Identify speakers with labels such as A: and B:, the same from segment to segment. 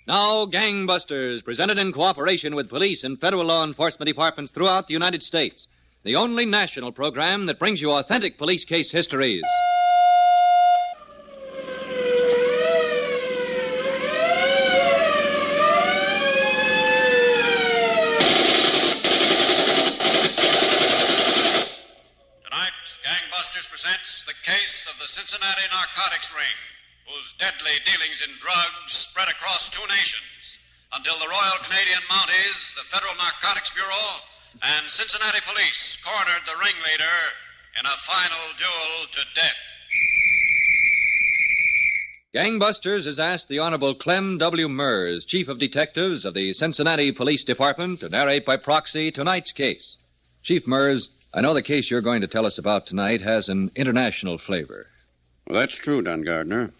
A: Now, Gangbusters, presented in cooperation with police and federal law enforcement departments throughout the United States. The only national program that brings you authentic police case histories.
B: Tonight, Gangbusters presents the case of the Cincinnati Narcotics ring, whose deadly dealings in drugs spread across two nations until the Royal Canadian Mounties, the Federal Narcotics Bureau, and Cincinnati police cornered the ringleader in a final duel to death.
A: Gangbusters has asked the Honorable Clem W. Mers, Chief of Detectives of the Cincinnati Police Department, to narrate by proxy tonight's case. Chief Mers, I know the case you're going to tell us about tonight has an international flavor.
C: Well, that's true, Don Gardner.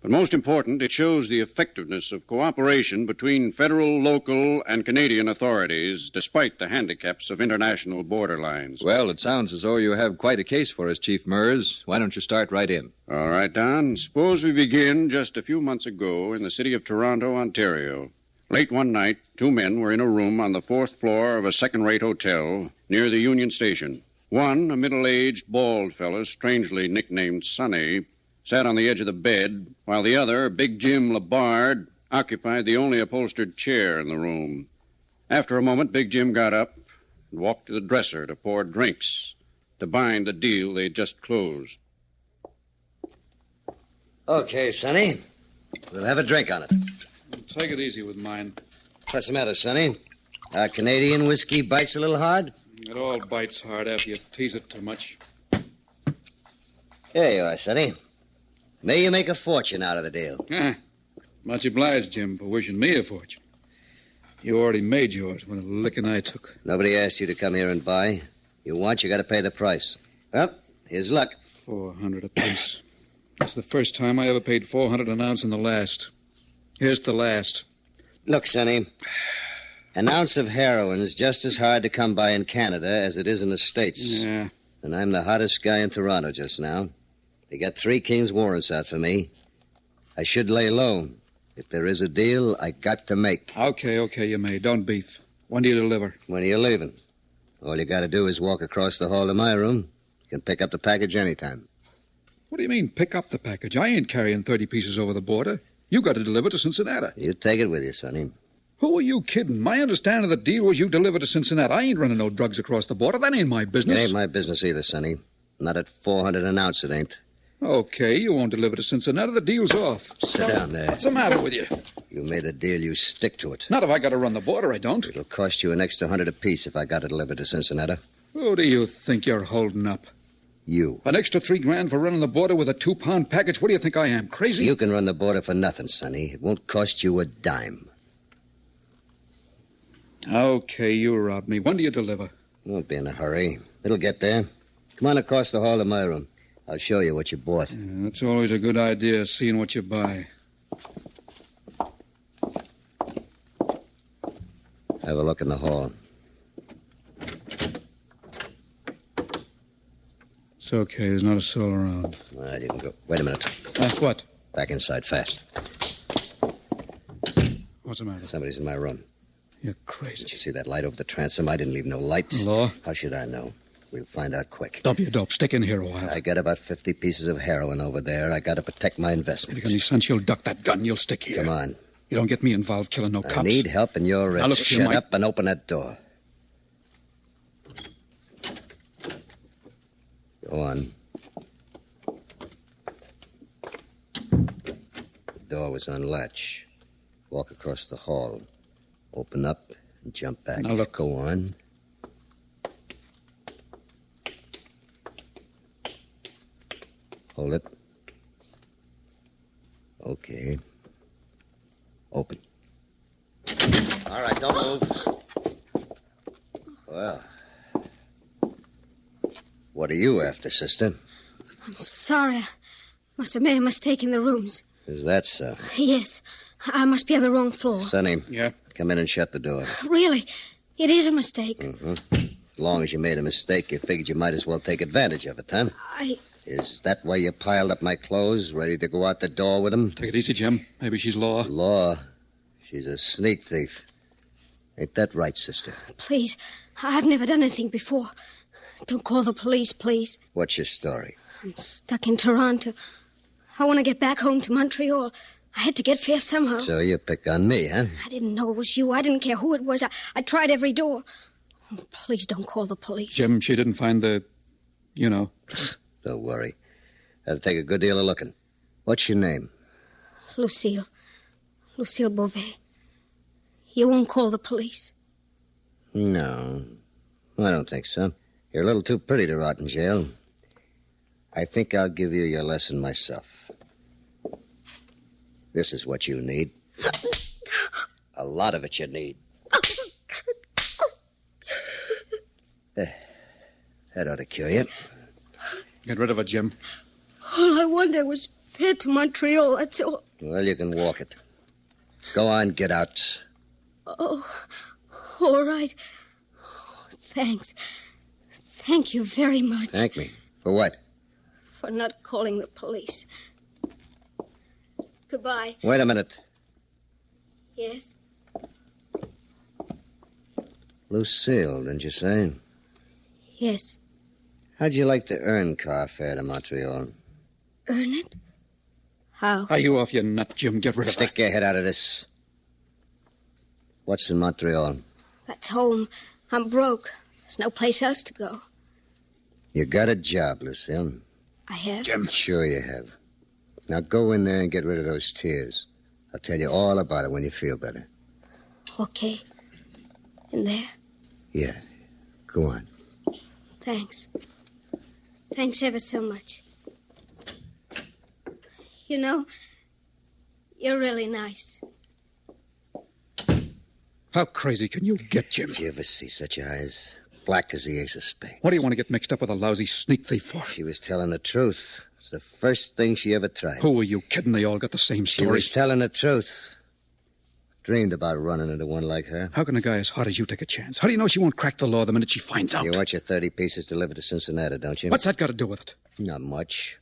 C: But most important, it shows the effectiveness of cooperation between federal, local, and Canadian authorities, despite the handicaps of international border lines.
A: Well, it sounds as though you have quite a case for us, Chief Mers. Why don't you start right in?
C: All right, Don. Suppose we begin just a few months ago in the city of Toronto, Ontario. Late one night, two men were in a room on the fourth floor of a second-rate hotel near the Union Station. One, a middle-aged, bald fellow, strangely nicknamed Sonny, sat on the edge of the bed, while the other, Big Jim Labard, occupied the only upholstered chair in the room. After a moment, Big Jim got up and walked to the dresser to pour drinks to bind the deal they'd just closed.
D: Okay, Sonny. We'll have a drink on it.
E: Take it easy with mine.
D: What's the matter, Sonny? Canadian whiskey bites a little hard?
E: It all bites hard after you tease it too much.
D: There you are, Sonny. May you make a fortune out of the deal.
E: Much obliged, Jim, for wishing me a fortune. You already made yours when a licking I took.
D: Nobody asked you to come here and buy. You want, you got to pay the price. Well, here's luck.
E: $400 apiece. That's the first time I ever paid $400 an ounce in the last. Here's the last.
D: Look, Sonny, an ounce of heroin is just as hard to come by in Canada as it is in the States.
E: Yeah.
D: And I'm the hottest guy in Toronto just now. They got 3 King's warrants out for me. I should lay low. If there is a deal, I got to make.
E: Okay, you may. Don't beef. When do you deliver?
D: When are you leaving? All you got to do is walk across the hall to my room. You can pick up the package anytime.
E: What do you mean, pick up the package? I ain't carrying 30 pieces over the border. You got to deliver to Cincinnati.
D: You take it with you, Sonny.
E: Who are you kidding? My understanding of the deal was you deliver to Cincinnati. I ain't running no drugs across the border. That ain't my business.
D: It ain't my business either, Sonny. Not at $400 an ounce, it ain't.
E: Okay, you won't deliver to Cincinnati. The deal's off.
D: Sit down there.
E: What's the matter with you?
D: You made a deal, you stick to it.
E: Not if I got to run the border, I don't.
D: It'll cost you an extra $100 apiece if I got it delivered to Cincinnati.
E: Who do you think you're holding up?
D: You.
E: An extra $3,000 for running the border with a 2-pound package? What do you think I am, crazy?
D: You can run the border for nothing, Sonny. It won't cost you a dime.
E: Okay, you robbed me. When do you deliver?
D: Won't be in a hurry. It'll get there. Come on across the hall to my room. I'll show you what you bought.
E: Yeah, that's always a good idea, seeing what you buy.
D: Have a look in the hall.
E: It's okay. There's not a soul around.
D: All right, you can go. Wait a minute.
E: What?
D: Back inside fast.
E: What's the matter?
D: Somebody's in my room.
E: You're crazy.
D: Did you see that light over the transom? I didn't leave no lights.
E: Law?
D: How should I know? We'll find out quick.
E: Don't be a dope. Stick in here a while.
D: I got about 50 pieces of heroin over there. I got to protect my investment.
E: If you got any sense, you'll duck that gun. You'll stick here.
D: Come on.
E: You don't get me involved killing no cops.
D: I need help, and you're
E: Now,
D: rich.
E: look,
D: Shut up and open that door. Go on. The door was on latch. Walk across the hall. Open up and jump back.
E: Now, look.
D: Go on. Hold it. Okay. Open. All right, don't move. Well. What are you after, sister?
F: I'm sorry. I must have made a mistake in the rooms.
D: Is that so?
F: Yes. I must be on the wrong floor.
D: Sonny.
E: Yeah?
D: Come in and shut the door.
F: Really? It is a mistake.
D: Mm-hmm. As long as you made a mistake, you figured you might as well take advantage of it, huh? Is that why you piled up my clothes, ready to go out the door with them?
E: Take it easy, Jim. Maybe she's Law.
D: Law? She's a sneak thief. Ain't that right, sister?
F: Please, I've never done anything before. Don't call the police, please.
D: What's your story?
F: I'm stuck in Toronto. I want to get back home to Montreal. I had to get fair somehow.
D: So you pick on me, huh?
F: I didn't know it was you. I didn't care who it was. I tried every door. Oh, please don't call the police.
E: Jim, she didn't find the...
D: Don't worry. That'll take a good deal of looking. What's your name?
F: Lucille. Lucille Beauvais. You won't call the police?
D: No, I don't think so. You're a little too pretty to rot in jail. I think I'll give you your lesson myself. This is what you need. A lot of it you need. That ought to cure you.
E: Get rid of it, Jim.
F: All I wanted was fair to Montreal, that's all.
D: Well, you can walk it. Go on, get out.
F: Oh, all right. Oh, thanks. Thank you very much.
D: Thank me. For what?
F: For not calling the police. Goodbye.
D: Wait a minute.
F: Yes?
D: Lucille, didn't you say?
F: Yes.
D: How'd you like to earn car fare to Montreal?
F: Earn it? How?
E: Are you off your nut, Jim? Get rid of
D: Stick your head out of this. What's in Montreal?
F: That's home. I'm broke. There's no place else to go.
D: You got a job, Lucille.
F: I have?
E: Jim.
D: Sure you have. Now go in there and get rid of those tears. I'll tell you all about it when you feel better.
F: Okay. In there?
D: Yeah. Go on.
F: Thanks. Thanks ever so much. You know, you're really nice.
E: How crazy can you get, Jim?
D: Did you ever see such eyes? Black as the ace of spades.
E: What do you want to get mixed up with a lousy sneak thief for?
D: She was telling the truth. It's the first thing she ever tried.
E: Who are you kidding? They all got the same
D: She
E: story.
D: was telling the truth. Dreamed about running into one like her.
E: How can a guy as hot as you take a chance? How do you know she won't crack the law the minute she finds out?
D: You want your 30 pieces delivered to Cincinnati, don't you?
E: What's that got to do with it?
D: Not much.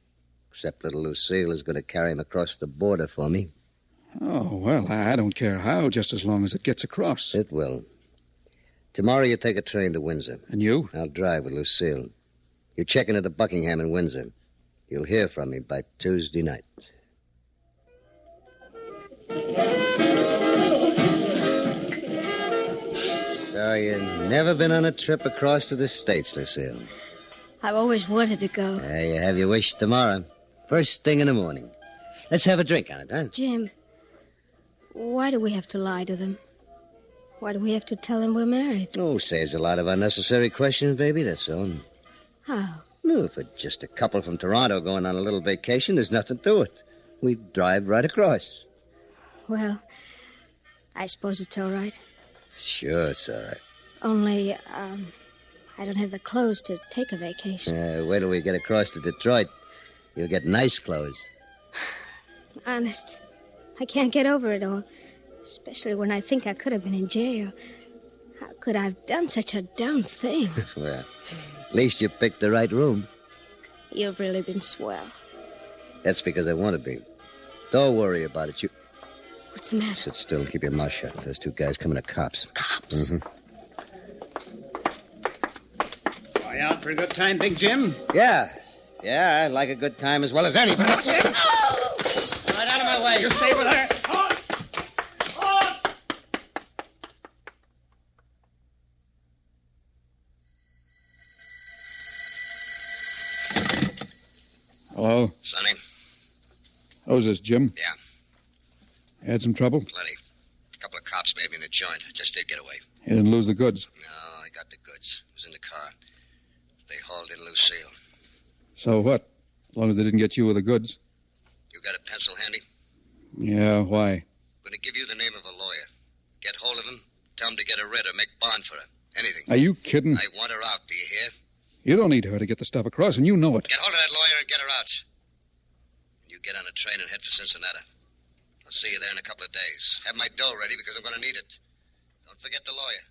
D: Except little Lucille is going to carry him across the border for me.
E: Oh, well, I don't care how, just as long as it gets across.
D: It will. Tomorrow you take a train to Windsor.
E: And you?
D: I'll drive with Lucille. You check into the Buckingham in Windsor. You'll hear from me by Tuesday night. So you've never been on a trip across to the States, Lucille?
F: I've always wanted to go.
D: You have your wish tomorrow. First thing in the morning. Let's have a drink on it, huh?
F: Jim, why do we have to lie to them? Why do we have to tell them we're married?
D: Oh, saves a lot of unnecessary questions, baby, that's all.
F: How?
D: No, if it's just a couple from Toronto going on a little vacation, there's nothing to it. We drive right across.
F: Well, I suppose it's all right.
D: Sure, it's all right.
F: Only, I don't have the clothes to take a vacation.
D: Wait till we get across to Detroit. You'll get nice clothes.
F: Honest, I can't get over it all. Especially when I think I could have been in jail. How could I have done such a dumb thing?
D: Well, at least you picked the right room.
F: You've really been swell.
D: That's because I want to be. Don't worry about it. You
F: What's the matter?
D: sit still and keep your mouth shut. Those two guys coming to cops.
F: Cops?
D: Mm-hmm.
G: Are you out for a good time, Big Jim?
D: Yeah, I like a good time as well as anybody.
F: Oh!
G: Right out of my way. You stay with her.
E: Hello?
D: Sonny?
E: How's this, Jim?
D: Yeah,
E: Had some trouble?
D: plenty. A couple of cops made me in the joint. I just did get away.
E: You didn't lose the goods.
D: No, I got the goods. It was in the car. They hauled in Lucille.
E: So what? As long as they didn't get you with the goods.
D: You got a pencil handy?
E: Yeah, why?
D: I'm going to give you the name of a lawyer. Get hold of him, tell him to get her rid or make bond for her. Anything.
E: Are you kidding?
D: I want her out, do you hear?
E: You don't need her to get the stuff across, and you know it.
D: Get hold of that lawyer and get her out. You get on a train and head for Cincinnati. I'll see you there in a couple of days. Have my dough ready because I'm going to need it. Don't forget the lawyer.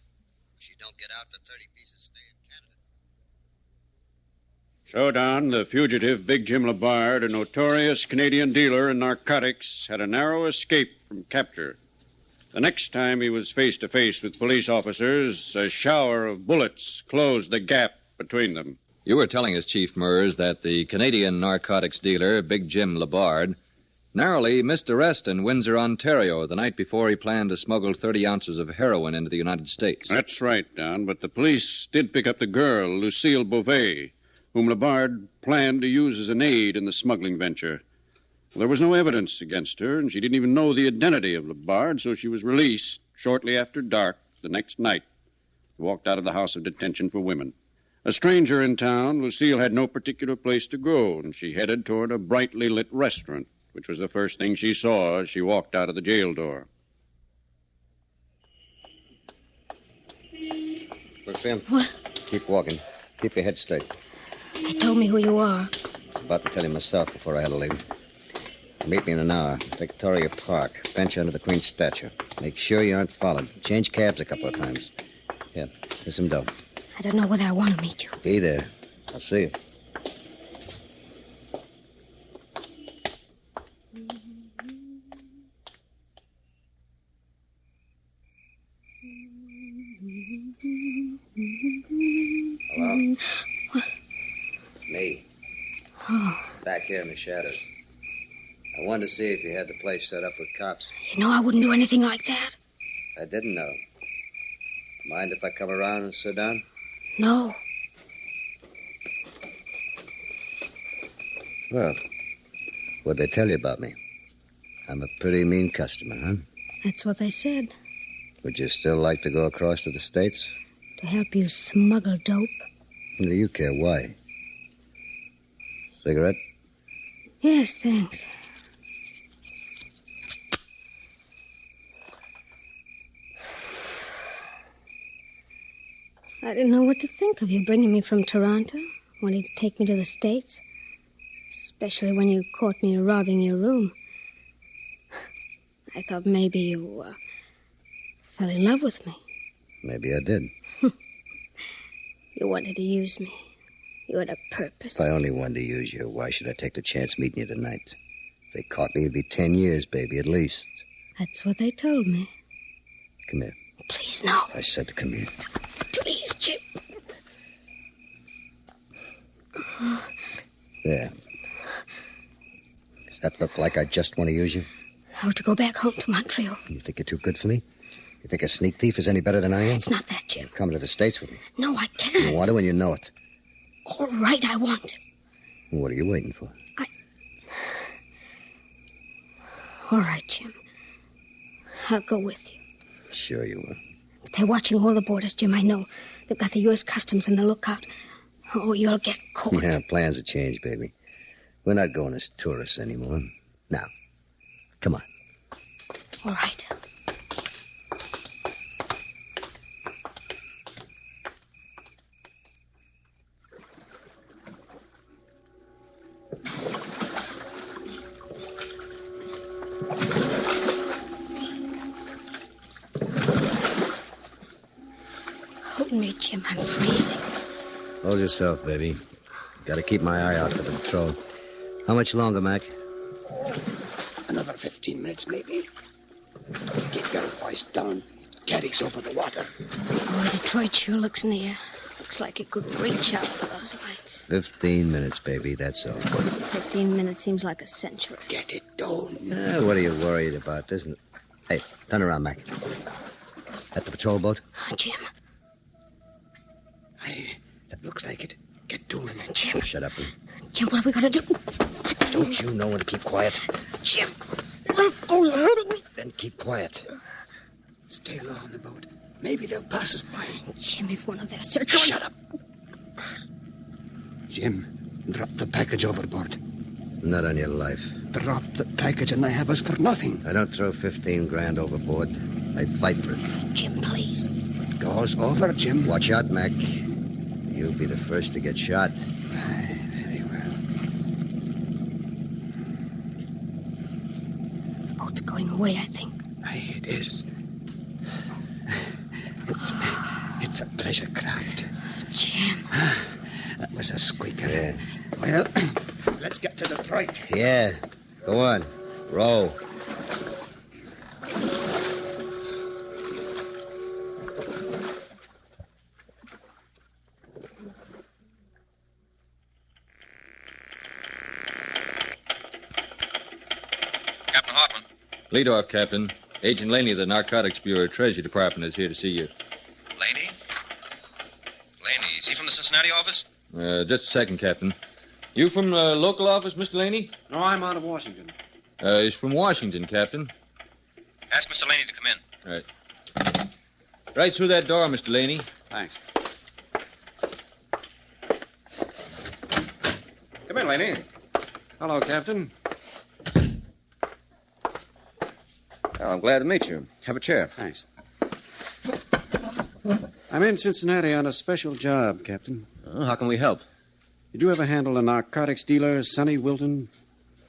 D: If she don't get out, the 30 pieces stay in Canada.
C: Showdown, the fugitive Big Jim Labard, a notorious Canadian dealer in narcotics, had a narrow escape from capture. The next time he was face to face with police officers, a shower of bullets closed the gap between them.
A: You were telling us, Chief Mers, that the Canadian narcotics dealer, Big Jim Labard, narrowly missed arrest in Windsor, Ontario, the night before he planned to smuggle 30 ounces of heroin into the United States.
C: That's right, Don, but the police did pick up the girl, Lucille Beauvais, whom Labard planned to use as an aid in the smuggling venture. There was no evidence against her, and she didn't even know the identity of Labard, so she was released shortly after dark the next night. She walked out of the house of detention for women. A stranger in town, Lucille had no particular place to go, and she headed toward a brightly lit restaurant, which was the first thing she saw as she walked out of the jail door.
D: Lucille.
F: What?
D: Keep walking. Keep your head straight.
F: They told me who you are.
D: About to tell you myself before I had to leave. Meet me in an hour. Victoria Park. Bench under the Queen's statue. Make sure you aren't followed. Change cabs a couple of times. Here, here's some dough.
F: I don't know whether I want to meet you.
D: Be there. I'll see you. Hello?
F: What?
D: It's me.
F: Oh.
D: Back here in the shadows. I wanted to see if you had the place set up with cops.
F: You know I wouldn't do anything like that.
D: I didn't know. Mind if I come around and sit down?
F: No.
D: Well, what'd they tell you about me? I'm a pretty mean customer, huh?
F: That's what they said.
D: Would you still like to go across to the States?
F: To help you smuggle dope.
D: Do you care why? Cigarette?
F: Yes, thanks. I didn't know what to think of you bringing me from Toronto, wanting to take me to the States. Especially when you caught me robbing your room. I thought maybe you fell in love with me.
D: Maybe I did.
F: You wanted to use me. You had a purpose.
D: If I only wanted to use you, why should I take the chance meeting you tonight? If they caught me, it'd be 10 years, baby, at least.
F: That's what they told me.
D: Come here.
F: Please, no.
D: I said to come here.
F: Please, Jim.
D: There. Does that look like I just want to use you?
F: I want to go back home to Montreal.
D: You think you're too good for me? You think a sneak thief is any better than I am?
F: It's not that, Jim.
D: Come to the States with me.
F: No, I can't.
D: You want to and you know it.
F: All right, I want to.
D: What are you waiting for?
F: All right, Jim. I'll go with you.
D: Sure you will.
F: But they're watching all the borders, Jim. I know. They've got the U.S. Customs in the lookout. Oh, you'll get caught.
D: Yeah, plans have changed, baby. We're not going as tourists anymore. Now, come on.
F: All right. Hold me, Jim. I'm freezing.
D: Hold yourself, baby. Got to keep my eye out for the patrol. How much longer, Mac?
H: Another 15 minutes, maybe. Keep your voice down. Carries over the water.
F: Oh, Detroit sure looks near. Looks like it could reach out for those lights.
D: 15 minutes, baby, that's all.
F: 15 minutes seems like a century.
H: Get it down.
D: What are you worried about, isn't it? Hey, turn around, Mac. At the patrol boat?
F: Oh, Jim.
H: Aye, that looks like it. Get down.
F: Jim.
D: Shut up.
F: Jim, what are we going to do?
D: Don't you know when to keep quiet?
F: Jim. Let go, you're hurting me.
D: Then keep quiet.
H: Stay low on the boat. Maybe they'll pass us by.
F: Jim, if one of their searchers...
H: Shut up. Jim, drop the package overboard.
D: Not on your life.
H: Drop the package and I have us for nothing.
D: I don't throw 15 grand overboard. I'd fight for it.
F: Jim, please.
H: It goes over, Jim.
D: Watch out, Mac. You'll be the first to get shot.
H: Aye, very well.
F: The boat's going away, I think.
H: Aye, it is. It's a pleasure craft.
F: Jim.
H: That was a squeaker.
D: Yeah.
H: Well, let's get to Detroit.
D: Yeah. Go on. Row.
A: Lead off, Captain. Agent Laney of the Narcotics Bureau Treasury Department is here to see you.
I: Laney? Laney, is he from the Cincinnati office?
A: Just a second, Captain. You from the local office, Mr. Laney?
C: No, I'm out of Washington.
A: He's from Washington, Captain.
I: Ask Mr. Laney to come in.
A: All right. Right through that door, Mr. Laney.
C: Thanks.
I: Come in, Laney.
C: Hello, Captain.
I: Well, I'm glad to meet you. Have a chair.
C: Thanks. I'm in Cincinnati on a special job, Captain.
I: How can we help?
C: Did you ever handle a narcotics dealer, Sonny Wilton?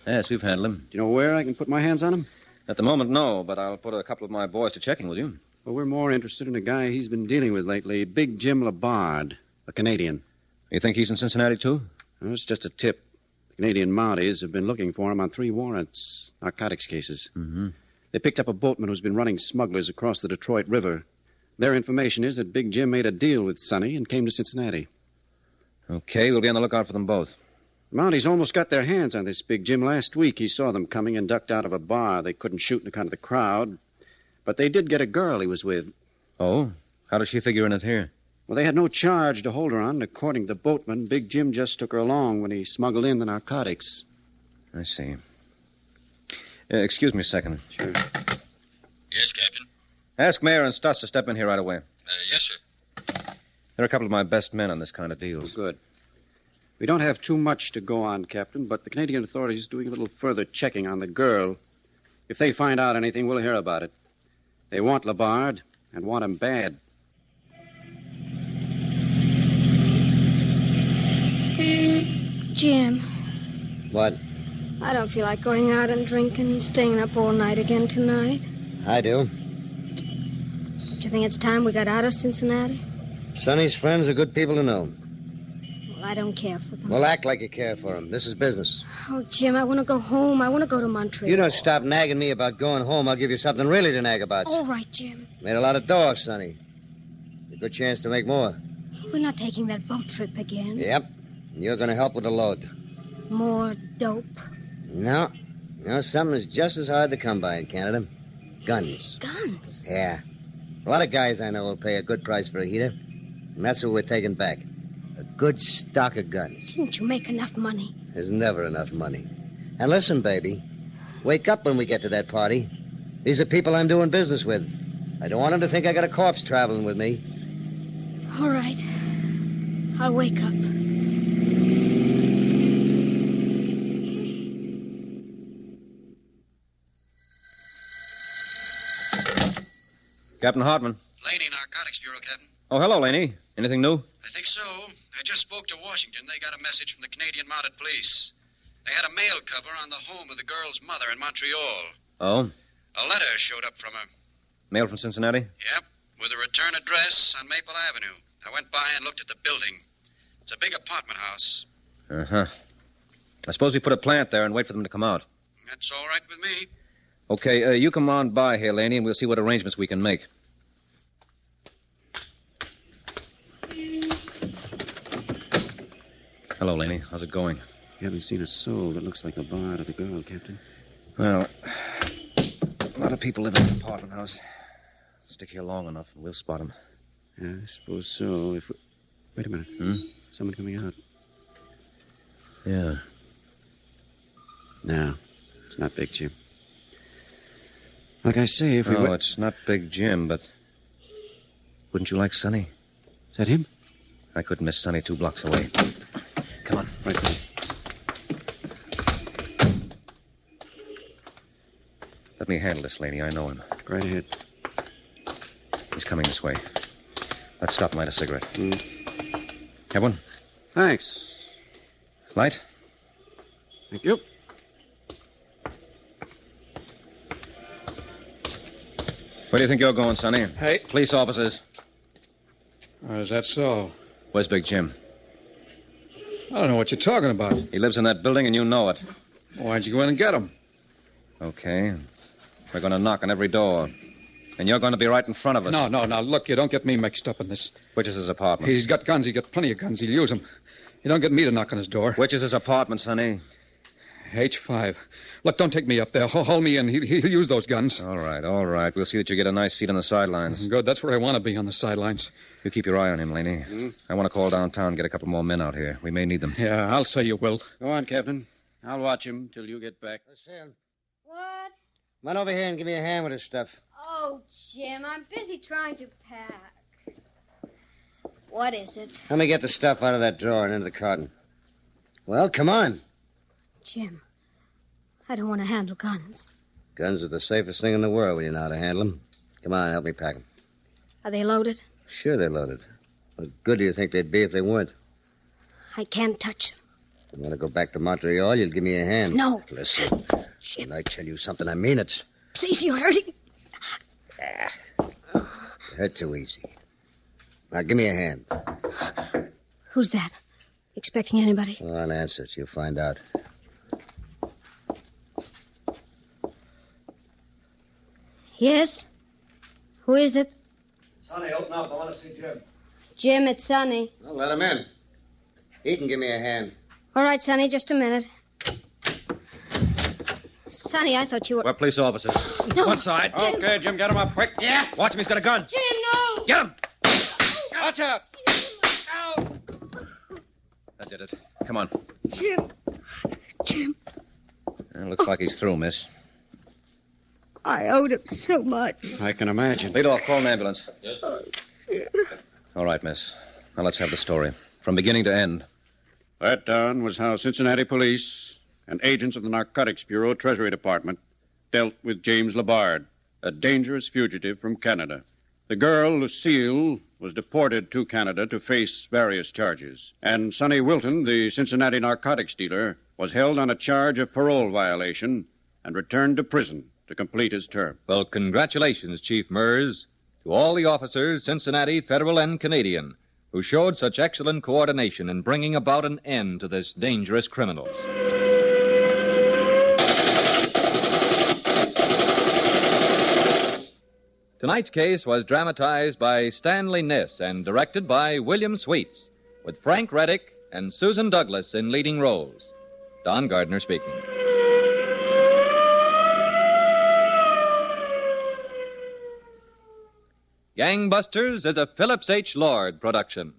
I: Yes, we've handled him.
C: Do you know where I can put my hands on him?
I: At the moment, no, but I'll put a couple of my boys to checking with you.
C: Well, we're more interested in a guy he's been dealing with lately, Big Jim Labard, a Canadian.
I: You think he's in Cincinnati, too?
C: Well, it's just a tip. The Canadian Mounties have been looking for him on 3 warrants, narcotics cases.
I: Mm-hmm.
C: They picked up a boatman who's been running smugglers across the Detroit River. Their information is that Big Jim made a deal with Sonny and came to Cincinnati.
I: Okay, we'll be on the lookout for them both.
C: The Mounties almost got their hands on this Big Jim last week. He saw them coming and ducked out of a bar. They couldn't shoot in account of the crowd, but they did get a girl he was with.
I: Oh? How does she figure in it here?
C: Well, they had no charge to hold her on. According to the boatman, Big Jim just took her along when he smuggled in the narcotics.
I: I see. Excuse me a second.
C: Sure.
B: Yes, Captain.
I: Ask Mayor and Stuss to step in here right away.
B: Yes, sir.
I: They're a couple of my best men on this kind of
C: Oh,
I: deals.
C: good. We don't have too much to go on, Captain, but the Canadian authorities are doing a little further checking on the girl. If they find out anything, we'll hear about it. They want Labard and want him bad.
F: Jim,
D: What?
F: I don't feel like going out and drinking and staying up all night again tonight.
D: I do.
F: Do you think it's time we got out of Cincinnati?
D: Sonny's friends are good people to know.
F: Well, I don't care for them.
D: Well, act like you care for them. This is business.
F: Oh, Jim, I want to go home. I want to go to Montreal.
D: You don't stop nagging me about going home, I'll give you something really to nag about.
F: All right, Jim.
D: Made a lot of dough, Sonny. A good chance to make more.
F: We're not taking that boat trip again.
D: Yep. And you're going to help with the load.
F: More dope.
D: No. No, something is just as hard to come by in Canada. Guns.
F: Guns?
D: Yeah. A lot of guys I know will pay a good price for a heater. And that's what we're taking back. A good stock of guns.
F: Didn't you make enough money?
D: There's never enough money. And listen, baby. Wake up when we get to that party. These are people I'm doing business with. I don't want them to think I got a corpse traveling with me.
F: All right. I'll wake up.
I: Captain Hartman.
B: Laney, Narcotics Bureau, Captain.
I: Oh, hello, Laney. Anything new?
B: I think so. I just spoke to Washington. They got a message from the Canadian Mounted Police. They had a mail cover on the home of the girl's mother in Montreal.
I: Oh?
B: A letter showed up from her.
I: Mail from Cincinnati?
B: Yep, with a return address on Maple Avenue. I went by and looked at the building. It's a big apartment house.
I: Uh-huh. I suppose we put a plant there and wait for them to come out.
B: That's all right with me.
I: Okay, you come on by here, Laney, and we'll see what arrangements we can make. Hello, Laney. How's it going?
C: You haven't seen a soul that looks like the bar to the girl, Captain.
I: Well, a lot of people live in the apartment house. Stick here long enough, and we'll spot them.
C: Yeah, I suppose so. If we... Wait a minute. Someone coming out.
I: Yeah.
C: No, it's not Big Jim. Like I say, if we...
I: No, it's not Big Jim, but... Wouldn't you like Sonny?
C: Is that him?
I: I couldn't miss Sonny 2 blocks away. Come on.
C: Right there.
I: Let me handle this, Laney. I know him.
C: Go right ahead.
I: He's coming this way. Let's stop and light a cigarette. Have one?
C: Thanks.
I: Light?
C: Thank you.
I: Where do you think you're going, Sonny?
E: Hey.
I: Police officers.
E: Oh, is that so?
I: Where's Big Jim?
E: I don't know what you're talking about.
I: He lives in that building, and you know it.
E: Why'd you go in and get him?
I: Okay. We're going to knock on every door. And you're going to be right in front of us.
E: No. Look, you don't get me mixed up in this.
I: Which is his apartment?
E: He's got guns. He's got plenty of guns. He'll use them. You don't get me to knock on his door.
I: Which is his apartment, Sonny?
E: H5. Look, don't take me up there. Hold me in. He'll use those guns.
I: All right. We'll see that you get a nice seat on the sidelines.
E: Good. That's where I want to be, on the sidelines.
I: You keep your eye on him, Laney. I want to call downtown and get a couple more men out here. We may need them.
E: Yeah, I'll say you will.
C: Go on, Captain. I'll watch him till you get back.
D: Listen,
F: What?
D: come on over here and give me a hand with this stuff.
F: Oh, Jim, I'm busy trying to pack. What is it?
D: Let me get the stuff out of that drawer and into the carton. Well, come on.
F: Jim, I don't want to handle guns.
D: Guns are the safest thing in the world when you know how to handle them. Come on, help me pack them.
F: Are they loaded?
D: Sure they're loaded. What good do you think they'd be if they weren't?
F: I can't touch them.
D: If you want to go back to Montreal, you'll give me a hand.
F: No.
D: Listen,
F: Jim,
D: when I tell you something, I mean it.
F: please, you're hurting.
D: You hurt too easy. Now, give me a hand.
F: Who's that? Expecting anybody?
D: Go on, answer it. You'll find out.
F: Yes? Who is it?
G: Sonny, open up. I want to see Jim.
F: Jim, it's Sonny.
D: Well, let him in. He can give me a hand.
F: All right, Sonny, just a minute. Sonny, I thought you were...
I: We're police officers.
F: No.
I: One side.
C: Okay, Jim, get him up quick.
I: Yeah. Watch him. He's got a gun.
F: Jim, no!
I: Get him.
C: Watch out.
I: That did it. Come on.
F: Jim.
I: Looks like he's through, miss.
F: I owed him so much.
C: I can imagine.
I: Lead off. Call an ambulance. Yes. All right, miss. Now let's have the story. From beginning to end.
C: That, Don, was how Cincinnati police and agents of the Narcotics Bureau Treasury Department dealt with James Labard, a dangerous fugitive from Canada. The girl, Lucille, was deported to Canada to face various charges. And Sonny Wilton, the Cincinnati narcotics dealer, was held on a charge of parole violation and returned to prison to complete his term.
A: Well, congratulations, Chief Mers, to all the officers, Cincinnati, federal and Canadian, who showed such excellent coordination in bringing about an end to this dangerous criminals. Tonight's case was dramatized by Stanley Niss and directed by William Sweets, with Frank Reddick and Susan Douglas in leading roles. Don Gardner speaking. Gangbusters is a Phillips H. Lord production.